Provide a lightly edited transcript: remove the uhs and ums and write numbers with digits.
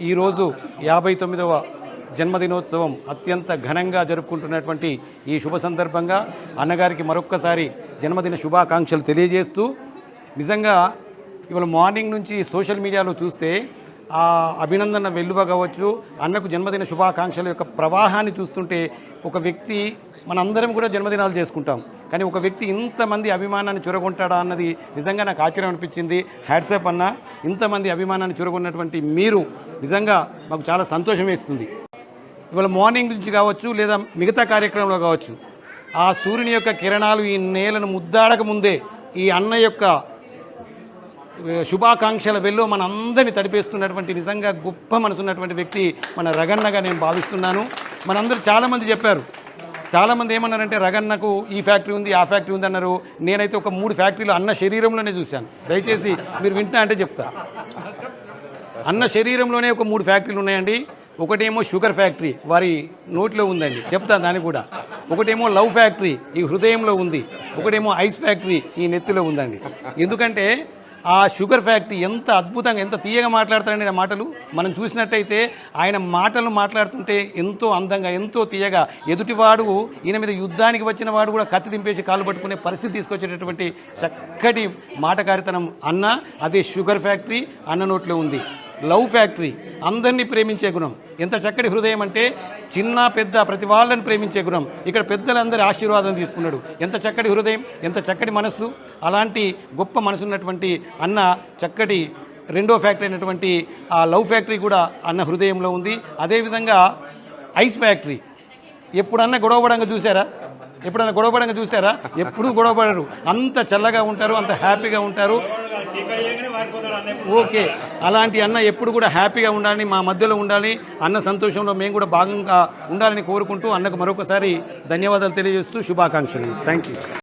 ఈరోజు 59వ జన్మదినోత్సవం అత్యంత ఘనంగా జరుపుకుంటున్నటువంటి ఈ శుభ సందర్భంగా అన్నగారికి మరొక్కసారి జన్మదిన శుభాకాంక్షలు తెలియజేస్తూ, నిజంగా ఇవాళ మార్నింగ్ నుంచి సోషల్ మీడియాలో చూస్తే ఆ అభినందన వెల్లువ కావచ్చు, అన్నకు జన్మదిన శుభాకాంక్షల యొక్క ప్రవాహాన్ని చూస్తుంటే ఒక వ్యక్తి, మనందరం కూడా జన్మదినాలు చేసుకుంటాం, కానీ ఒక వ్యక్తి ఇంతమంది అభిమానాన్ని చొరగొంటాడా అన్నది నిజంగా నాకు ఆశ్చర్యం అనిపించింది. హ్యాట్సాప్ అన్న, ఇంతమంది అభిమానాన్ని చొరగొన్నటువంటి మీరు నిజంగా మాకు చాలా సంతోషం వేస్తుంది. ఇవాళ మార్నింగ్ నుంచి కావచ్చు లేదా మిగతా కార్యక్రమంలో కావచ్చు, ఆ సూర్యుని యొక్క కిరణాలు ఈ నేలను ముద్దాడక ముందే ఈ అన్న యొక్క శుభాకాంక్షల వెల్లో మన అందరినీ తడిపేస్తున్నటువంటి నిజంగా గొప్ప మనసున్నటువంటి వ్యక్తి మన రగన్నగా నేను భావిస్తున్నాను. మనందరూ చాలామంది చెప్పారు, చాలామంది ఏమన్నారంటే రగన్నకు ఈ ఫ్యాక్టరీ ఉంది, ఆ ఫ్యాక్టరీ ఉంది అన్నారు. నేనైతే ఒక 3 ఫ్యాక్టరీలు అన్న శరీరంలోనే చూశాను. దయచేసి మీరు వింటా అంటే చెప్తా. అన్న శరీరంలోనే ఒక 3 ఫ్యాక్టరీలు ఉన్నాయండి. ఒకటేమో షుగర్ ఫ్యాక్టరీ వారి నోట్లో ఉందండి, చెప్తాను దాన్ని కూడా. ఒకటేమో లవ్ ఫ్యాక్టరీ ఈ హృదయంలో ఉంది. ఒకటేమో ఐస్ ఫ్యాక్టరీ ఈ నెత్తిలో ఉందండి. ఎందుకంటే ఆ షుగర్ ఫ్యాక్టరీ ఎంత అద్భుతంగా, ఎంత తీయగా మాట్లాడతారండి ఆ మాటలు. మనం చూసినట్టయితే ఆయన మాటలు మాట్లాడుతుంటే ఎంతో అందంగా, ఎంతో తీయగా, ఎదుటివాడు ఈయన మీద యుద్ధానికి వచ్చిన వాడు కూడా కత్తి దింపేసి కాలు పట్టుకునే పరిస్థితి తీసుకొచ్చేటటువంటి చక్కటి మాటకారితనం అన్న. అదే షుగర్ ఫ్యాక్టరీ అన్న నోట్లో ఉంది. లవ్ ఫ్యాక్టరీ అందరినీ ప్రేమించే గుణం, ఎంత చక్కటి హృదయం అంటే చిన్న పెద్ద ప్రతి వాళ్ళని ప్రేమించే గుణం. ఇక్కడ పెద్దలందరి ఆశీర్వాదం తీసుకున్నాడు. ఎంత చక్కటి హృదయం, ఎంత చక్కటి మనస్సు. అలాంటి గొప్ప మనసున్నటువంటి అన్న చక్కటి రెండో ఫ్యాక్టరీ అయినటువంటి ఆ లవ్ ఫ్యాక్టరీ కూడా అన్న హృదయంలో ఉంది. అదేవిధంగా ఐస్ ఫ్యాక్టరీ. ఎప్పుడన్నా గొడవపడంగా చూసారా? ఎప్పుడన్నా గొడవపడంగా చూసారా? ఎప్పుడూ గొడవపడరు. అంత చల్లగా ఉంటారు, అంత హ్యాపీగా ఉంటారు. ఓకే, అలాంటి అన్న ఎప్పుడు కూడా హ్యాపీగా ఉండాలని, మా మధ్యలో ఉండాలి, అన్న సంతోషంలో మేము కూడా భాగంగా ఉండాలని కోరుకుంటూ అన్నకు మరొకసారి ధన్యవాదాలు తెలియజేస్తూ శుభాకాంక్షలు. Thank you.